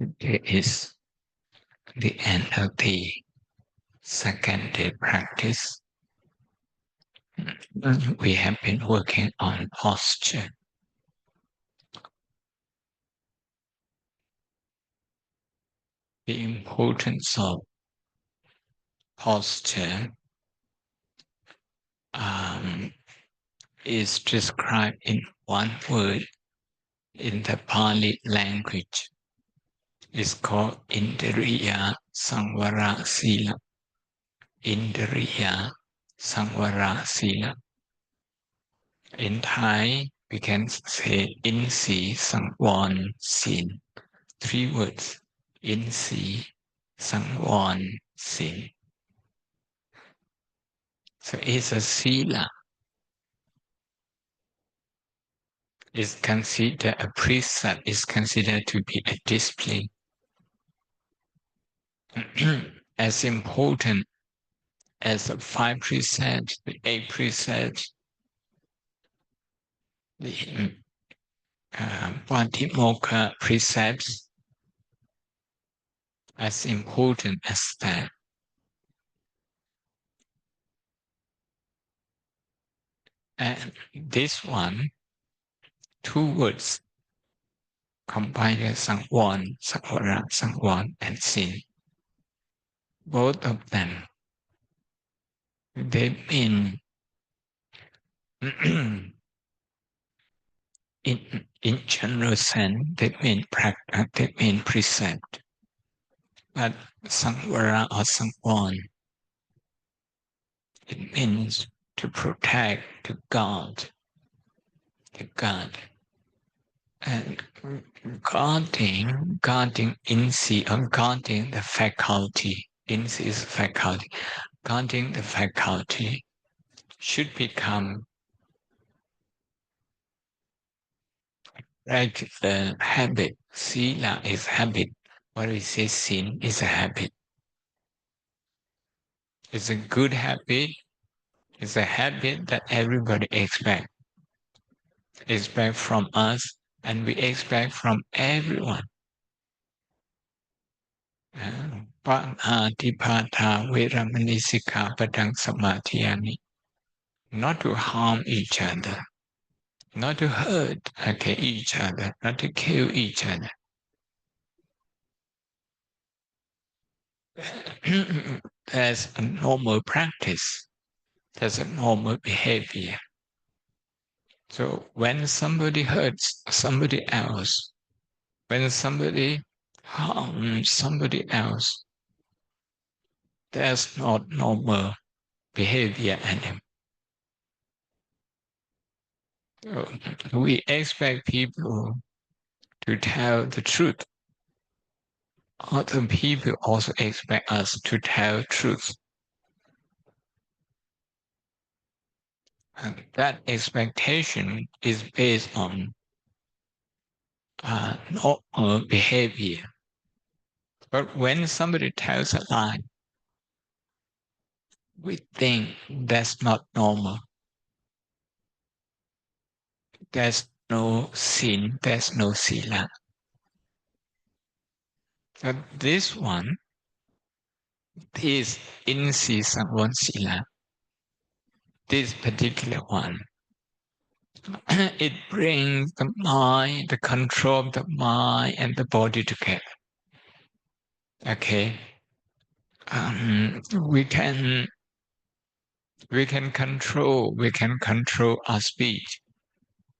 Today is the end of the second day practice. We have been working on posture. The importance of posture is described in one word in the Pali language. It's called Indriya Samvara Sila. Indriya Samvara Sila. In Thai, we can say Insi Sangwon Sin. 3 words. Insi Sangwon Sin. So it's a sila. It's considered a precept. It's considered to be a discipline. As important as the 5 precepts, the 8 precepts, the Patimokkha precepts, as important as that. And this one, 2 words, combined Sangwon, Sakvara, Sangwon, and Sin. Both of them, they mean in general sense, they mean precept. But Sangvara or Sangwon, it means to protect, to guard. And guarding insi, or guarding the faculty. Insi is faculty. Guarding the faculty should become regular habit. Sila is habit. What we say sin is a habit. It's a good habit. It's a habit that everybody expects from us, and we expect from everyone. Panatipata Veramani Sikkhapadang Samadhiyami. Not to harm each other, not to hurt each other, not to kill each other. That's a normal practice. That's a normal behavior. So when somebody hurts somebody else, when somebody harms somebody else, that's not normal behavior anymore. So we expect people to tell the truth. Other people also expect us to tell truth. And that expectation is based on normal behavior. But when somebody tells a lie, we think that's not normal. There's no sin, there's no sila. But this one is insi sangwon sila. This particular one, it brings the mind, the control of the mind and the body together. Okay, we can control our speech.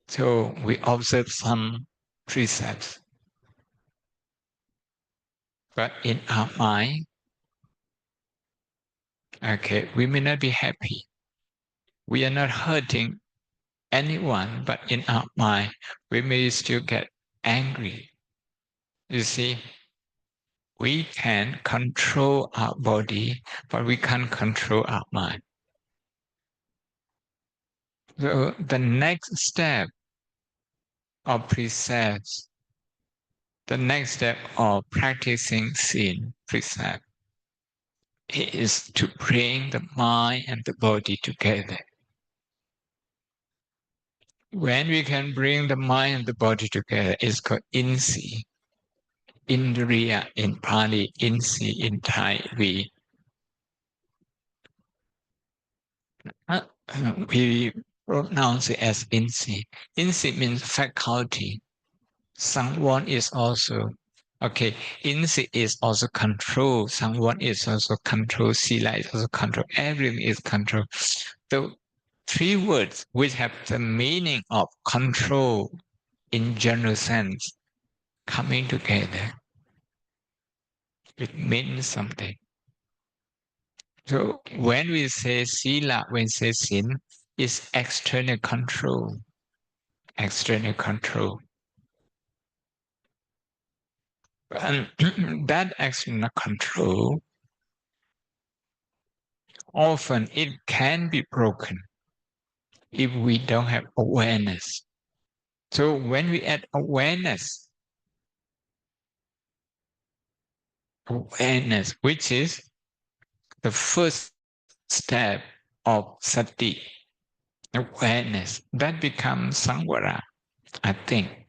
So we observe some precepts. But in our mind, okay, we may not be happy. We are not hurting anyone, but in our mind, we may still get angry. You see, we can control our body, but we can't control our mind. So the next step of precepts, the next step of practicing sin precept is to bring the mind and the body together. When we can bring the mind and the body together, it's called insi. Indriya in Pali, Insi in Thai, we pronounce it as Insi. Insi means faculty. Someone is also, okay, Insi is also control. Someone is also control. Sila is also control. Everything is control. The three words which have the meaning of control in general sense coming together, it means something. So when we say sila, when we say sin, it's external control. External control. And that external control, often it can be broken if we don't have awareness. So when we add awareness, which is the first step of sati, awareness, that becomes samvara, I think.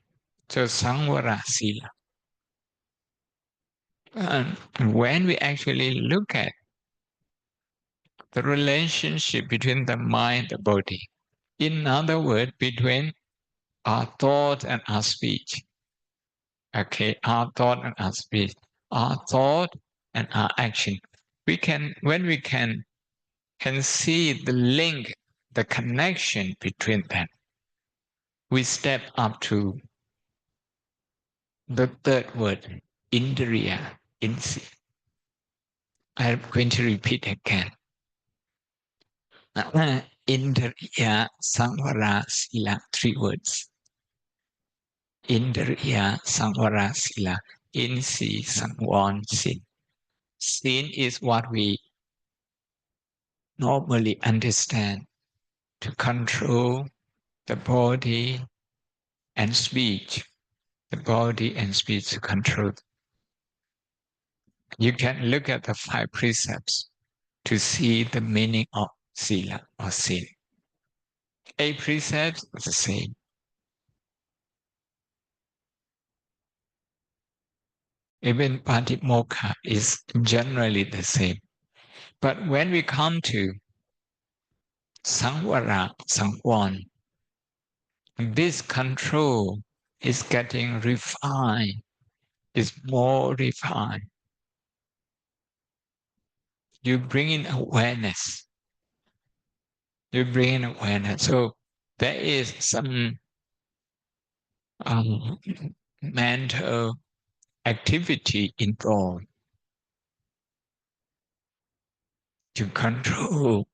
So samvara sila. And when we actually look at the relationship between the mind and the body, in other words, between our thought and our speech. Okay, our thought and our speech, our thought and our action. When we can see the link, the connection between them, we step up to the third word, indriya, insi. I'm going to repeat again. Indriya, samvara, sila, three words. Indriya, samvara, sila, insi, sangwon, sin. Sin is what we normally understand to control the body and speech. The body and speech to control. You can look at the 5 precepts to see the meaning of sila or sin. 8 precepts is the same. Even patimokkha is generally the same. But when we come to samvara, sangwon, this control is getting refined, is more refined. You bring in awareness. You bring in awareness. So there is some mental activity involved to control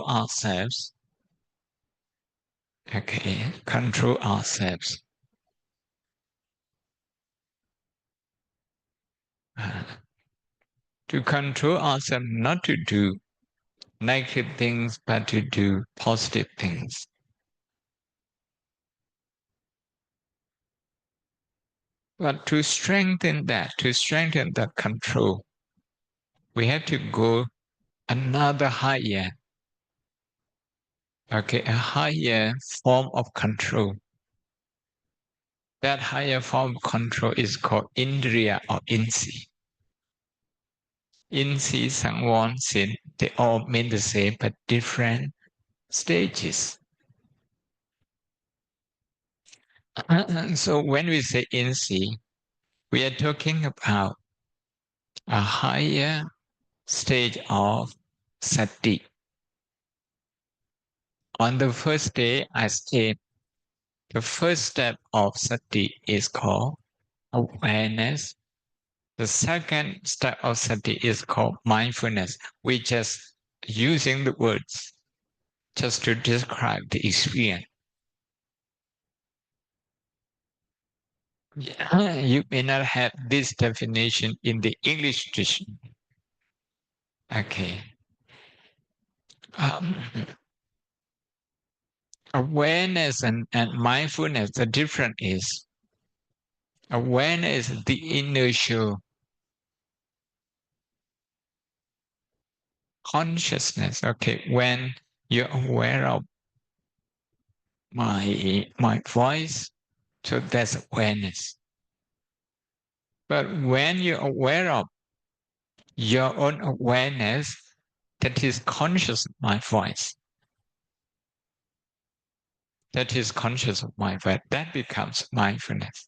ourselves. Okay, control ourselves. To control ourselves not to do negative things, but to do positive things. But to strengthen that control, we have to go another higher, okay, a higher form of control. That higher form of control is called indriya or insi. Insi, sangwon, sin, they all mean the same, but different stages. So when we say insi, we are talking about a higher stage of sati. On the first day, I said the first step of sati is called awareness. The second step of sati is called mindfulness. We just using the words just to describe the experience. Yeah, you may not have this definition in the English tradition. Okay. Awareness and mindfulness, the difference is awareness is the inertial consciousness. Okay, when you're aware of my voice, So that's awareness. But when you're aware of your own awareness, that is conscious of my voice, that is conscious of my voice, that becomes mindfulness.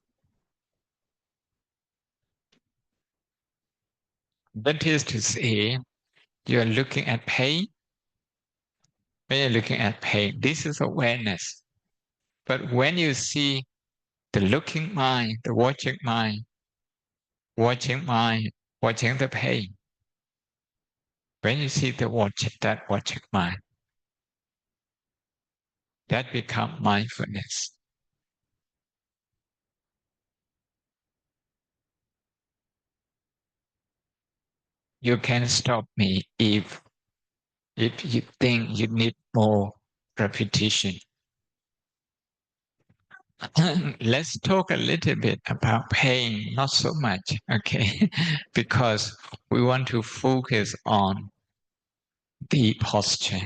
That is to say, you're looking at pain. When you're looking at pain, this is awareness. But when you see the looking mind, the watching mind, watching the pain, when you see that watching mind, that becomes mindfulness. You can stop me if you think you need more repetition. Let's talk a little bit about pain, not so much, okay? Because we want to focus on the posture.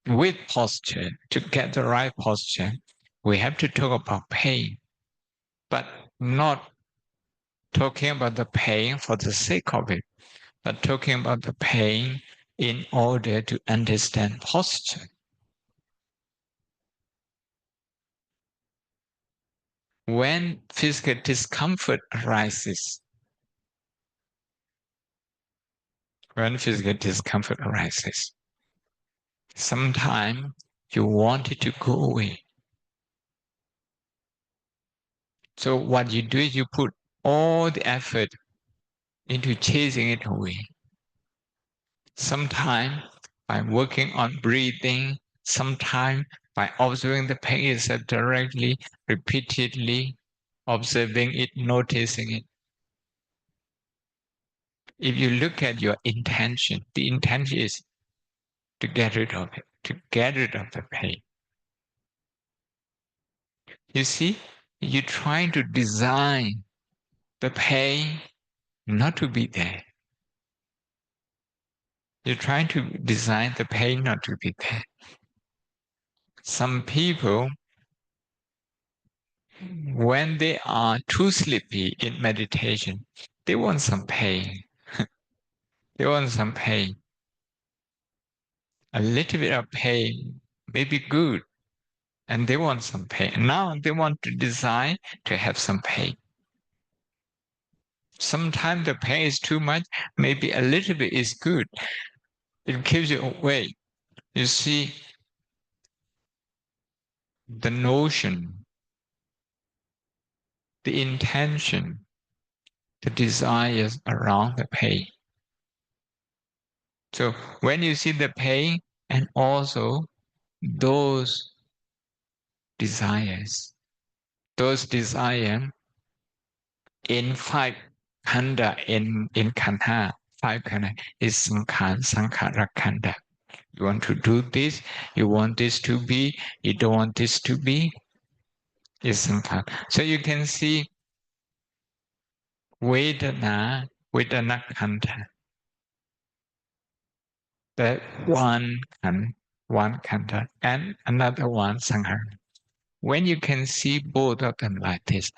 With posture, to get the right posture, we have to talk about pain, but not talking about the pain for the sake of it, but talking about the pain in order to understand posture. When physical discomfort arises, sometimes you want it to go away. So what you do is you put all the effort into chasing it away. Sometimes by working on breathing, sometimes by observing the pain itself directly, repeatedly, observing it, noticing it. If you look at your intention, the intention is to get rid of it, to get rid of the pain. You see, you're trying to design the pain not to be there. You're trying to design the pain not to be there. Some people, when they are too sleepy in meditation, they want some pain. They want some pain. A little bit of pain may be good, and they want some pain. Now they want to design to have some pain. Sometimes the pain is too much, maybe a little bit is good. It keeps you awake. You see, the notion, the intention, the desires around the pain. So when you see the pain and also those desires in five khanda, in khandha, five khanda is sankhara khanda. You want to do this, you want this to be, you don't want this to be, is sankhara. So you can see vedana khanda. That one khanda, and another one sankhara. When you can see both of them like this,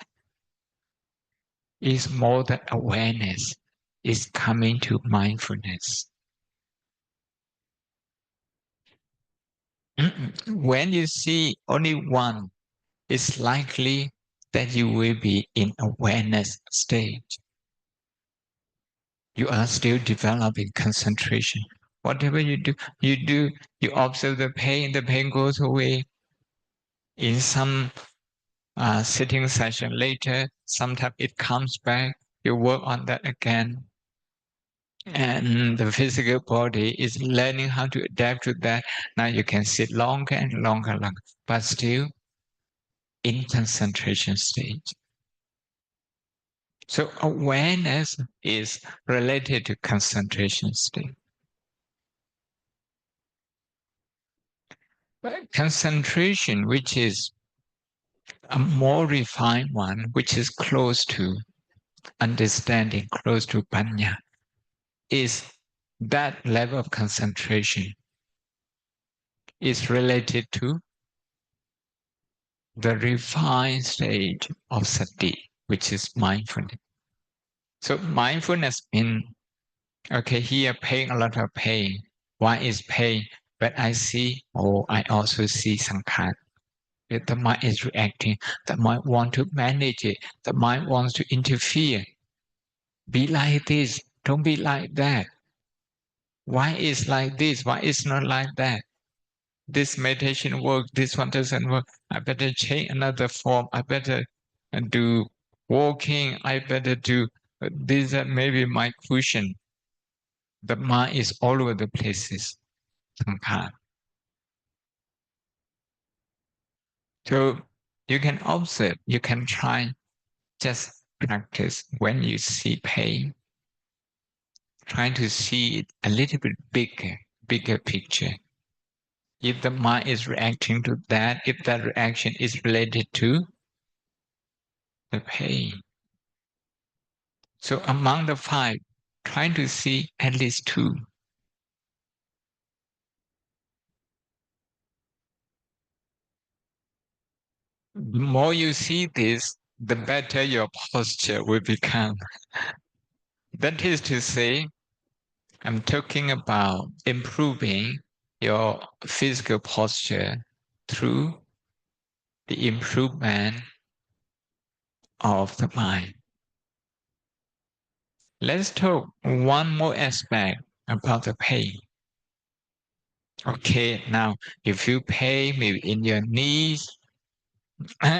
is more than awareness, is coming to mindfulness. When you see only one, it's likely that you will be in awareness stage. You are still developing concentration. Whatever you do, you observe the pain goes away. In some sitting session later, sometimes it comes back, you work on that again. And the physical body is learning how to adapt to that. Now you can sit longer and longer, but still in concentration stage. So awareness is related to concentration state. But concentration, which is a more refined one, which is close to understanding, close to panya, is that level of concentration is related to the refined state of sati, which is mindfulness. So mindfulness means, okay, here pain, a lot of pain. Why is pain? But I see, I also see sankhara. The mind is reacting. The mind wants to manage it. The mind wants to interfere. Be like this. Don't be like that. Why is like this? Why is not like that? This meditation works. This one doesn't work. I better change another form. I better do walking. I better do this. Maybe my cushion. The mind is all over the places. Sankhara. So you can observe. You can try. Just practice when you see pain. Trying to see it a little bit bigger picture. If the mind is reacting to that, if that reaction is related to the pain. So among the five, trying to see at least two. The more you see this, the better your posture will become. That is to say, I'm talking about improving your physical posture through the improvement of the mind. Let's talk one more aspect about the pain. Okay, now you feel pain maybe in your knees,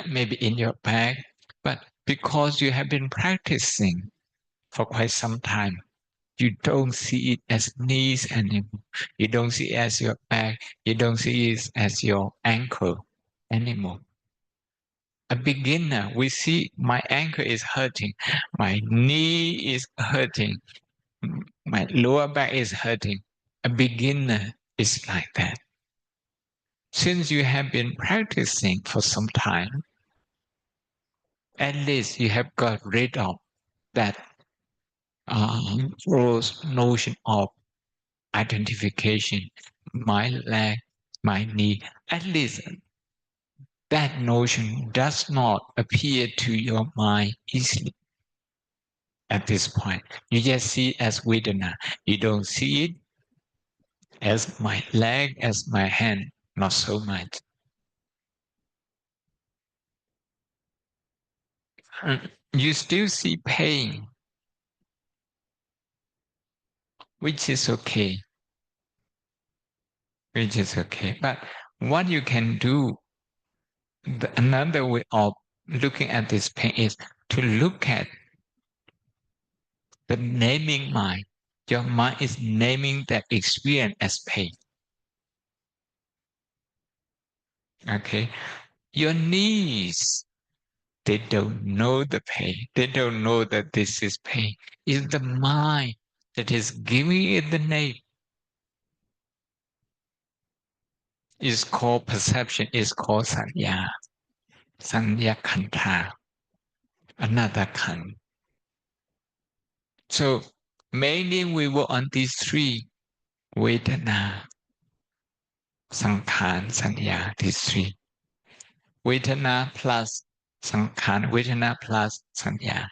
maybe in your back, but because you have been practicing for quite some time, you don't see it as knees anymore. You don't see it as your back. You don't see it as your ankle anymore. A beginner, we see my ankle is hurting, my knee is hurting, my lower back is hurting. A beginner is like that. Since you have been practicing for some time, at least you have got rid of that gross notion of identification, my leg, my knee. At least that notion does not appear to your mind easily at this point. You just see it as Vedana. You don't see it as my leg, as my hand, not so much. You still see pain, which is okay, which is okay. But what you can do, another way of looking at this pain is to look at the naming mind. Your mind is naming that experience as pain. Okay. Your knees, they don't know the pain. They don't know that this is pain. It's the mind that is giving it the name. It's called perception. It's called sanya. Sanya kanta. Another khan. So mainly we work on these three. Vedana, Sankhara, Sanya, these three. Vedana plus Sankhara, Vedana plus Sanya.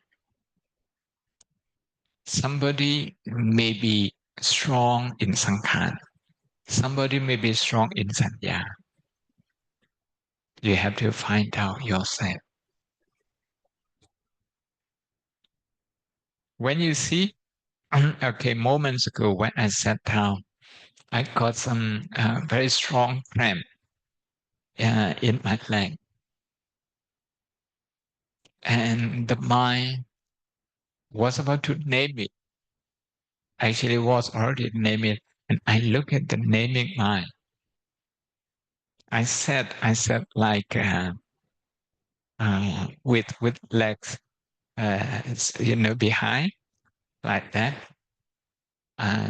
Somebody may be strong in Sankhara. Somebody may be strong in Sanya. You have to find out yourself. When you see, okay, moments ago when I sat down, I got some very strong cramp in my leg. And the mind was about to name it. Actually, was already named it. And I look at the naming mind. I said like with legs, behind like that.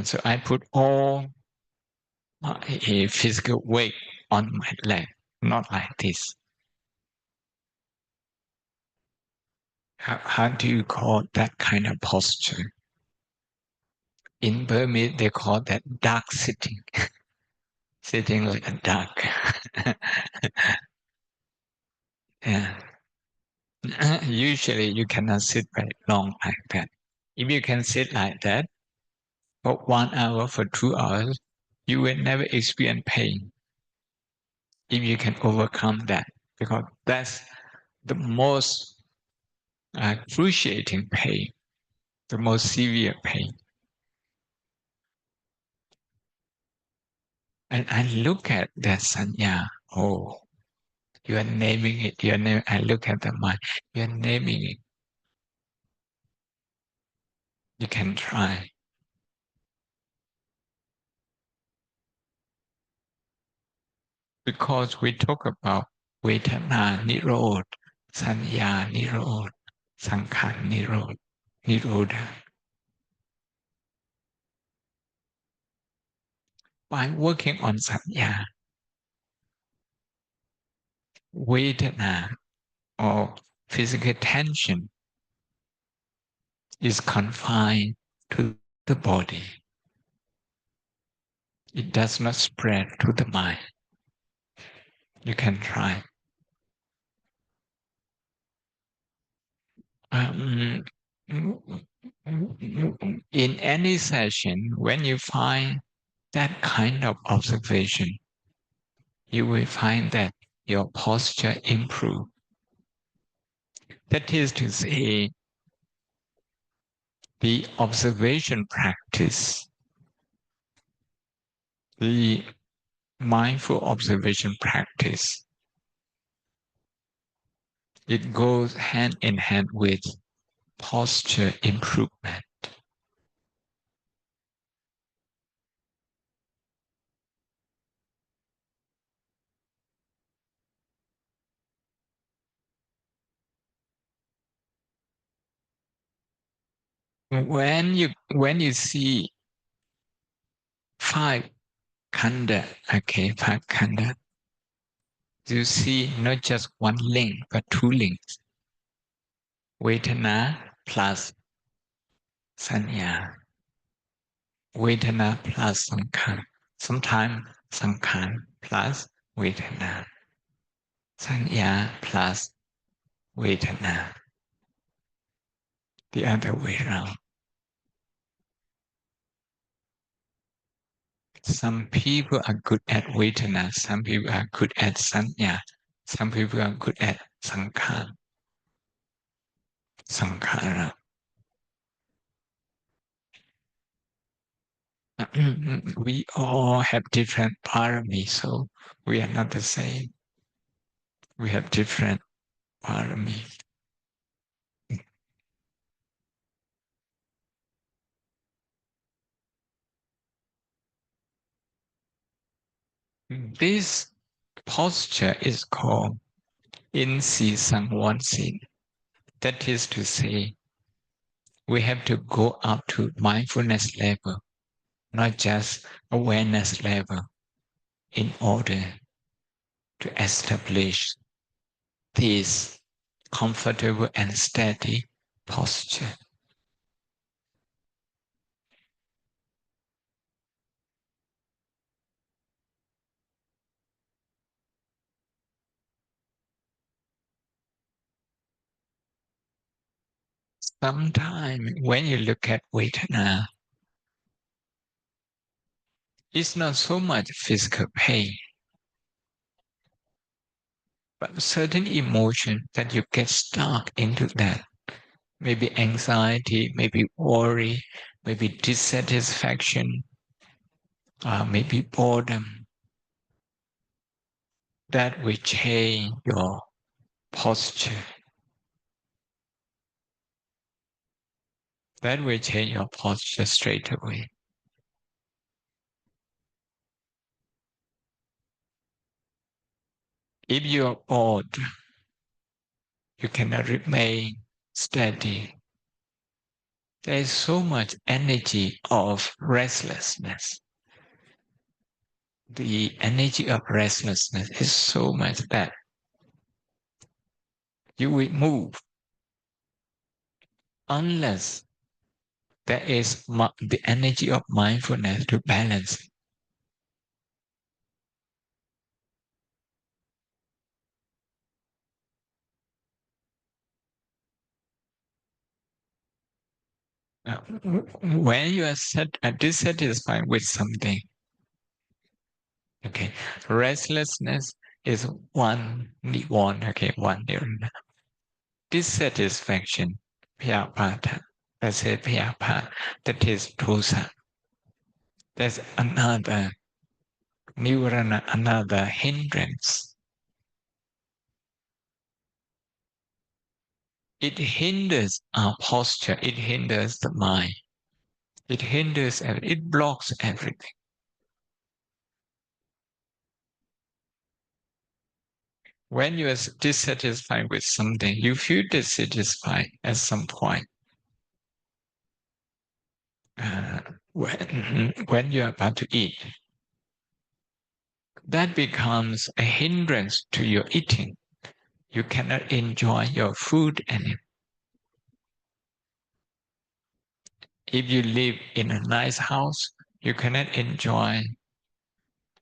So I put all a physical weight on my leg, not like this. How do you call that kind of posture? In Burmese, they call that dark sitting. sitting like a duck. Yeah. Usually you cannot sit very long like that. If you can sit like that for 1 hour, for 2 hours, you will never experience pain if you can overcome that, because that's the most cruciating pain, the most severe pain. And I look at that sanya. Oh, you are naming it. I look at the mind. You are naming it. You can try. Because we talk about Vedana Nirod, Sanya Nirod, Sankhara Nirod, Nirodha. By working on Sanya, Vedana or physical tension is confined to the body. It does not spread to the mind. You can try. In any session, when you find that kind of observation, you will find that your posture improve. That is to say, the observation practice, the mindful observation practice, it goes hand in hand with posture improvement. When you see five khanda, okay, five khanda, you see not just one link but two links. Vedana plus sanya, Vedana plus sankhara. Sometimes sankhara plus Vedana, sanya plus Vedana. The other way around. Some people are good at Vedana, some people are good at sanya, some people are good at sankhara. We all have different parami, so we are not the same. We have different parami. This posture is called in si sang wan sin. That is to say, we have to go up to mindfulness level, not just awareness level, in order to establish this comfortable and steady posture. Sometimes when you look at Vedana, it's not so much physical pain, but certain emotion that you get stuck into that. Maybe anxiety, maybe worry, maybe dissatisfaction, maybe boredom. That will change your posture. That will change your posture straight away. If you are bored, you cannot remain steady. There is so much energy of restlessness. The energy of restlessness is so much that you will move unless there is the energy of mindfulness to balance. When you are dissatisfied with something, okay, restlessness is one nirvana, okay, one nirvana. Dissatisfaction, piyapata, let's say piyapata, that is dosa. There's another nirvana, another hindrance. It hinders our posture, it hinders the mind, it hinders, it blocks everything. When you are dissatisfied with something, you feel dissatisfied at some point. When you're about to eat, that becomes a hindrance to your eating. You cannot enjoy your food anymore. If you live in a nice house, you cannot enjoy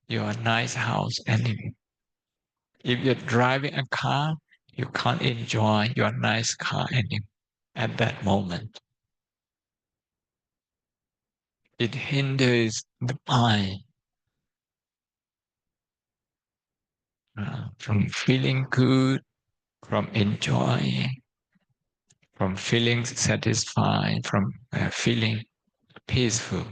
your nice house anymore. If you're driving a car, you can't enjoy your nice car anymore at that moment. It hinders the mind from feeling good, from enjoying, from feeling satisfied, from feeling peaceful.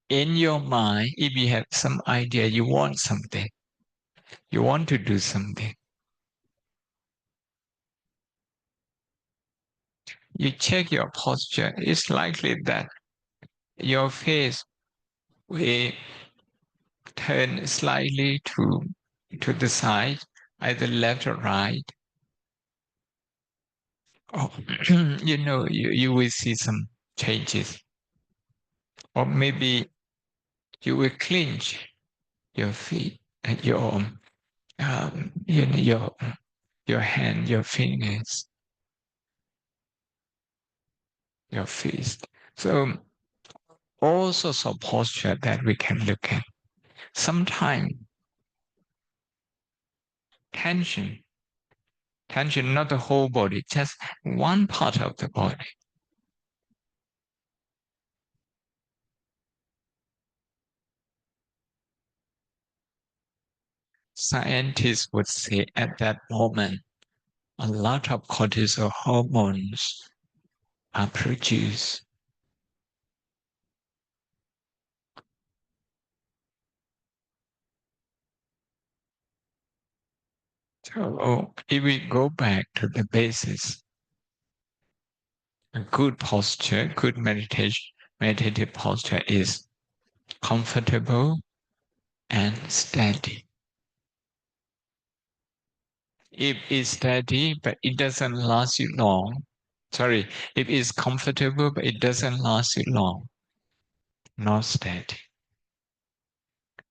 In your mind, if you have some idea, you want something, you want to do something, you check your posture, it's likely that your face will turn slightly to the side, either left or right. Or, you will see some changes. Or maybe you will clench your feet and your hand, your fingers, your fist. So all sorts of posture that we can look at. Sometimes tension, not the whole body, just one part of the body. Scientists would say at that moment, a lot of cortisol hormones are produced. So if we go back to the basis, a good posture, good meditative posture is comfortable and steady. If it's steady, but it doesn't last you long, if it's comfortable, but it doesn't last you long, not steady.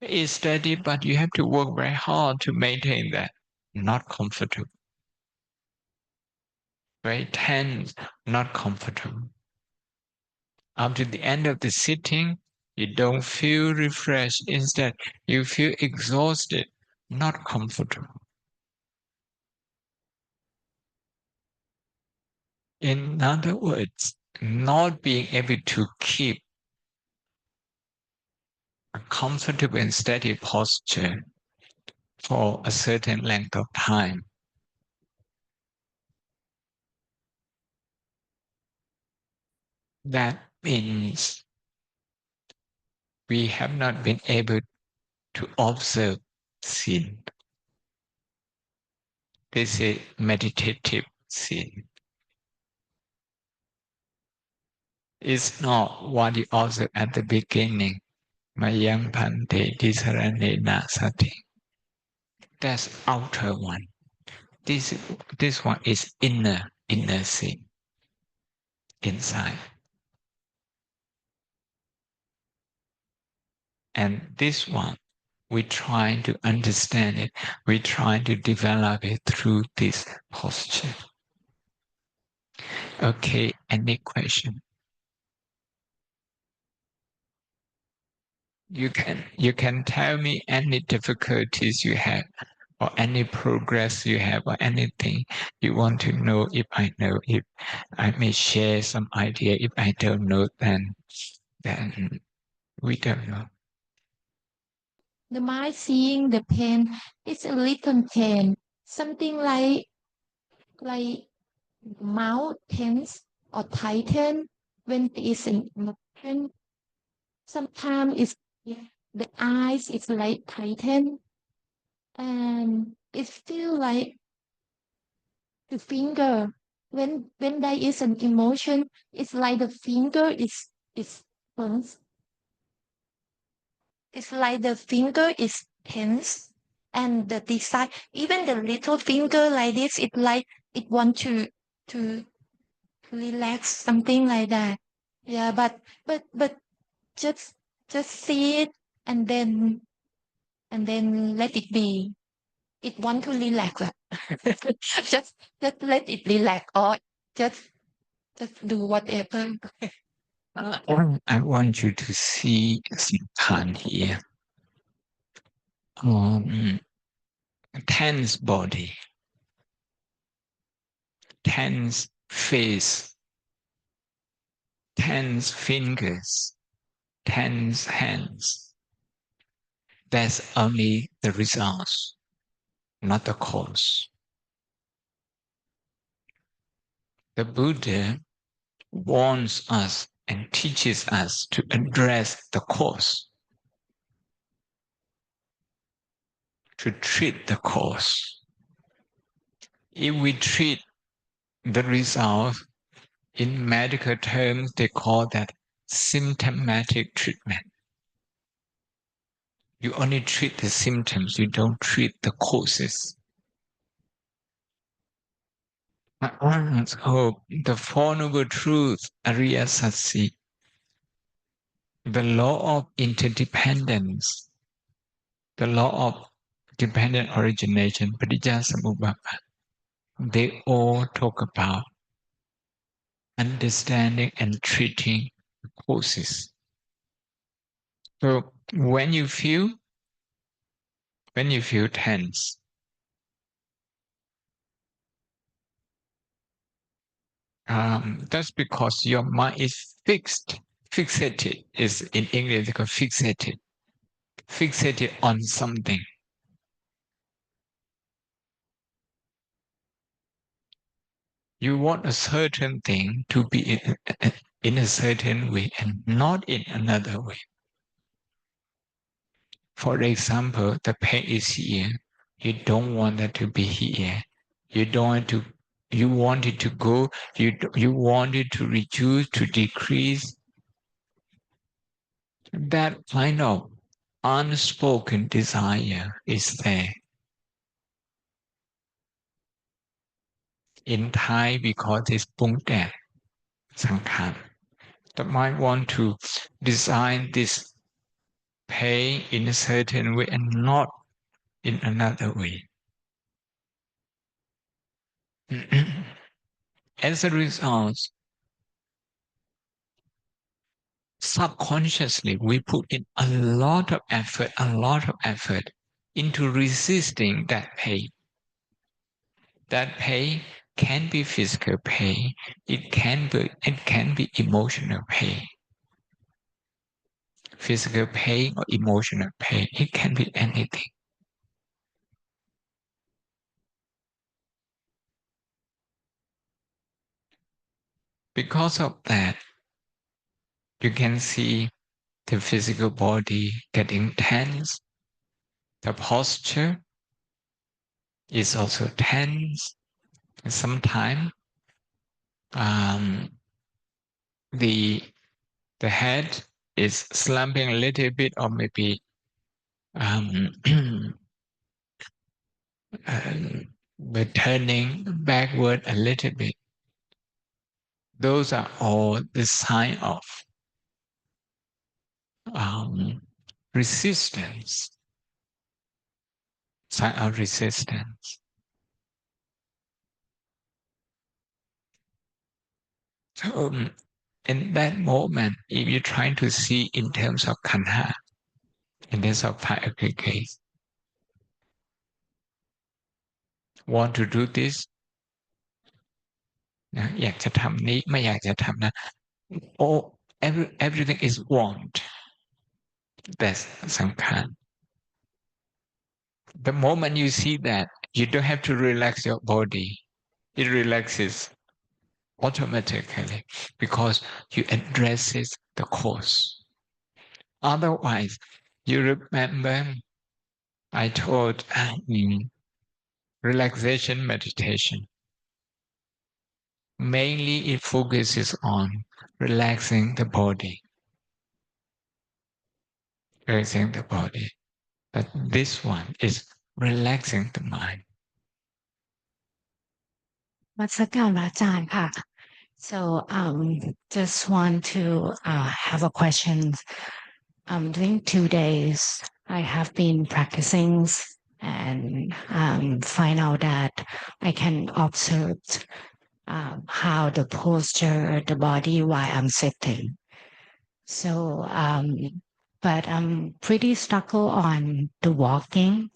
It's steady, but you have to work very hard to maintain that, not comfortable. Very tense, not comfortable. Up to the end of the sitting, you don't feel refreshed. Instead, you feel exhausted, not comfortable. In other words, not being able to keep a comfortable and steady posture for a certain length of time. That means we have not been able to observe sin. This is meditative sin. It's not what you observe at the beginning. Mayang Pante Disaranena Sati. That's outer one. This one is inner sin inside. And this one, we try to understand it. We try to develop it through this posture. Okay, any question? You can tell me any difficulties you have or any progress you have or anything you want to know. If I know, if I may share some idea. If I don't know, then we don't know. The mind seeing the pain is a little pain, something like mouth tense or tighten when there is an emotion. Sometimes it's the eyes is like tighten, and it feel like the finger. When there is an emotion, it's like the finger is tense. It's like the finger is tense, and the design, even the little finger like this, it like it want to relax, something like that. Yeah, but just just see it, and then let it be. It want to relax. Just let it relax, or just just do whatever. I want you to see Satan here. Tense body, tense face, tense fingers, tense hands. That's only the results, not the cause. The Buddha warns us and teaches us to address the cause, to treat the cause. If we treat the result, in medical terms, they call that symptomatic treatment. You only treat the symptoms, you don't treat the causes. So the Four Noble Truths, Ariya Sati, the law of interdependence, the law of dependent origination, Paticcasamuppada, they all talk about understanding and treating causes. So when you feel tense, that's because your mind is fixed. Fixated is in English called fixated. Fixated on something. You want a certain thing to be in a certain way and not in another way. For example, the pain is here. You don't want that to be here. You don't want to. You want it to go. You want it to reduce, to decrease. That kind of unspoken desire is there. In Thai, we call this pung tat, sankhar. The mind want to design this pain in a certain way and not in another way. As a result, subconsciously, we put in a lot of effort into resisting that pain. That pain can be physical pain, it can be emotional pain. Physical pain or emotional pain, it can be anything. Because of that, you can see the physical body getting tense. The posture is also tense. Sometimes the head is slumping a little bit, or maybe but turning backward a little bit. Those are all the sign of resistance. Sign of resistance. So in that moment, if you're trying to see in terms of khandha, in terms of Thai case, want to do this นะอยากจะทำนี้ไม่อยากจะทำนะ oh everything is want that's สำคัญ the moment you see that you don't have to relax your body it relaxes automatically because you addresses the cause otherwise you remember I told relaxation meditation mainly it focuses on relaxing the body relaxing the body but this one is relaxing the mind มัสการพระอาจารย์ค่ะ so just want to have a question during 2 days I have been practicing and find out that I can observe how the posture the body while I'm sitting so but I'm pretty stuck on the walking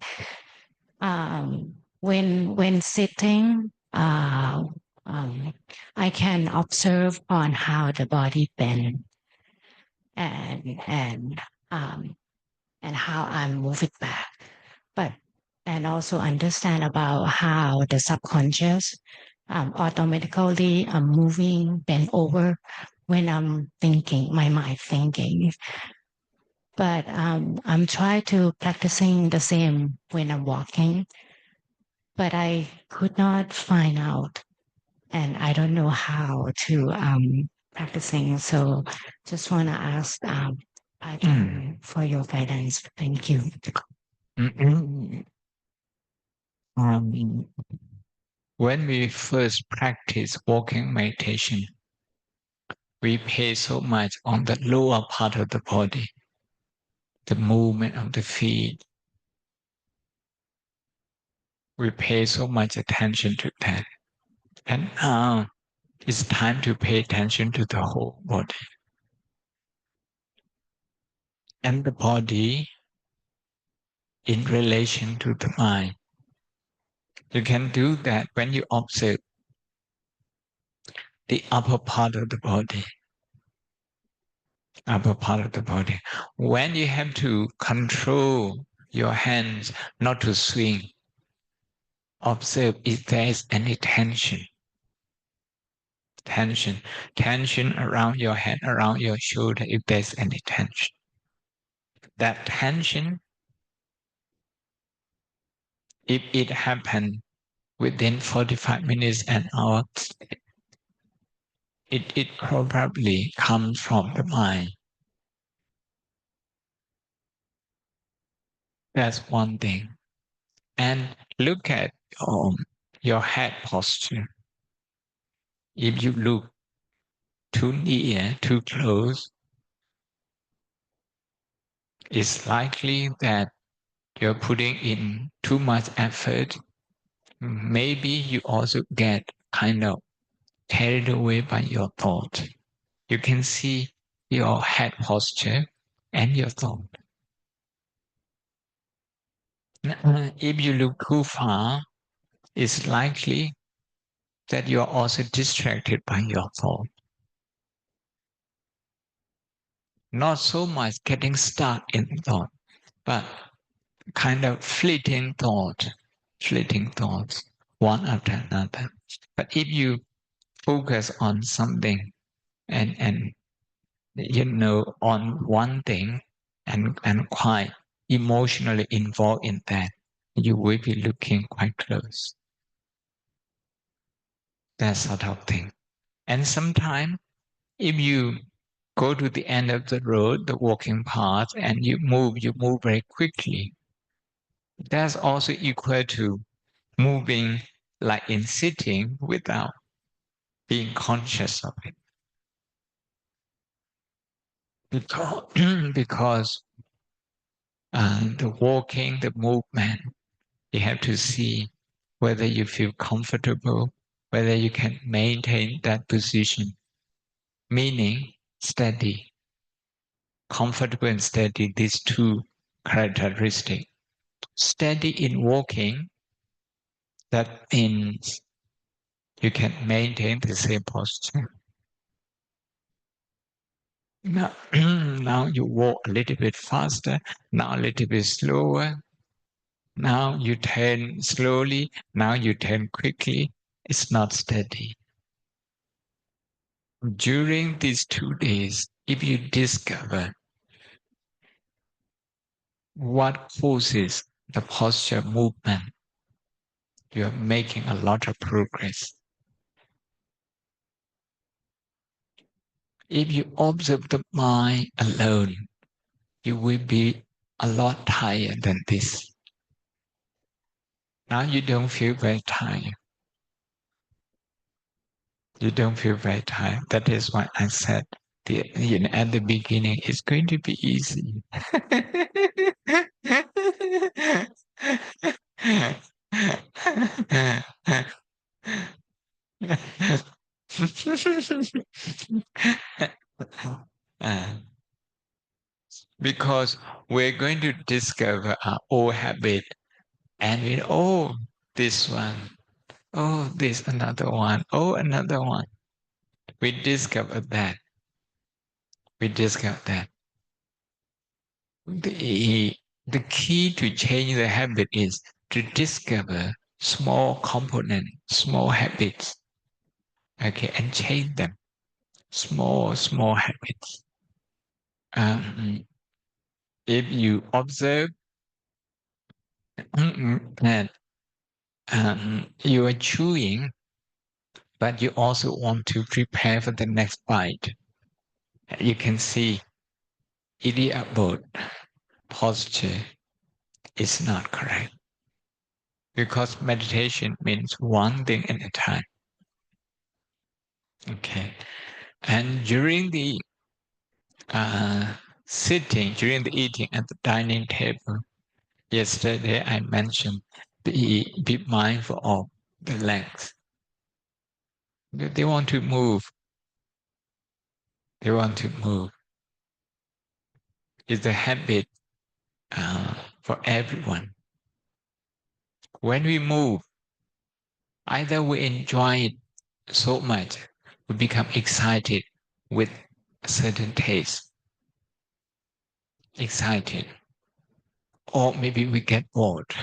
when sitting I can observe on how the body bend and how I move it back but and also understand about how the subconscious automatically moving bend over when I'm thinking my mind thinking but I'm trying to practicing the same when I'm walking but I could not find out and I don't know how to practicing so just want to ask for your guidance thank you when we first practice walking meditation we pay so much on the lower part of the body the movement of the feet we pay so much attention to that and now it's time to pay attention to the whole body and the body in relation to the mind you can do that when you observe the upper part of the body upper part of the body when you have to control your hands not to swing observe if there is any tension around your head around your shoulder if there's any tension that tension if it happens within 45 minutes an hour it probably comes from the mind that's one thing and look at your head posture if you look too near too close it's likely that you're putting in too much effort maybe you also get kind of carried away by your thought you can see your head posture and your thought if you look too far it's likely that you're also distracted by your thought not so much getting stuck in thought but kind of fleeting thoughts one after another but if you focus on something and on one thing and quite emotionally involved in that you will be looking quite close that sort of thing and sometimes if you go to the end of the road the walking path and you move very quickly that's also equal to moving like in sitting without being conscious of it because the walking the movement you have to see whether you feel comfortable whether you can maintain that position meaning steady comfortable and steady these two characteristics steady in walking That means you can maintain the same posture. Now, now you walk a little bit faster, now a little bit slower. Now you turn slowly, now you turn quickly. It's not steady. During these 2 days, if you discover what causes the posture movement, you are making a lot of progress. If you observe the mind alone, you will be a lot tired than this. Now you don't feel very tired. You don't feel very tired. That is why I said at the beginning, it's going to be easy. Because we're going to discover our old habit and we this one, this another one, another one. We discover that. The key to change the habit is to discover small components, small habits, okay, and change them. Small habits. If you observe that you are chewing, but you also want to prepare for the next bite, you can see the Abbot posture is not correct. Because meditation means one thing at a time. Okay. And during the sitting, during the eating at the dining table, yesterday I mentioned be mindful of the legs. They want to move. They want to move. It's a habit for everyone. When we move, either we enjoy it so much, we become excited with a certain taste. Excited. Or maybe we get bored.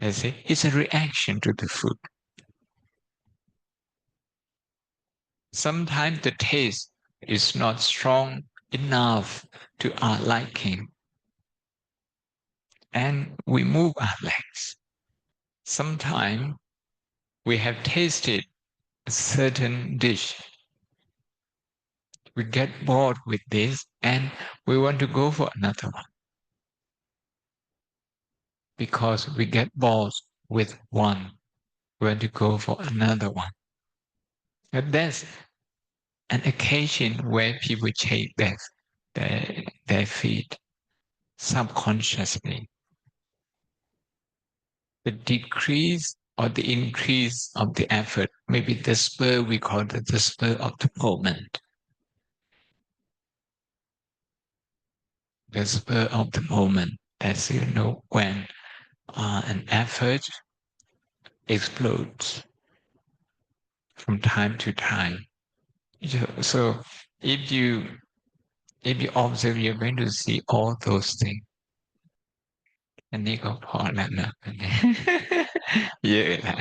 You see, it's a reaction to the food. Sometimes the taste is not strong enough to our liking. And we move our legs. Sometimes we have tasted a certain dish. We get bored with this and we want to go for another one. Because we get bored with one, we want to go for another one. But that's an occasion where people change their feet subconsciously. The decrease or the increase of the effort, maybe the spur, we call it the spur of the moment. The spur of the moment, as you know, when an effort explodes from time to time. So if you observe, you're going to see all those things. อันนี้ก็พอแล้วนะ เยอะแล้ว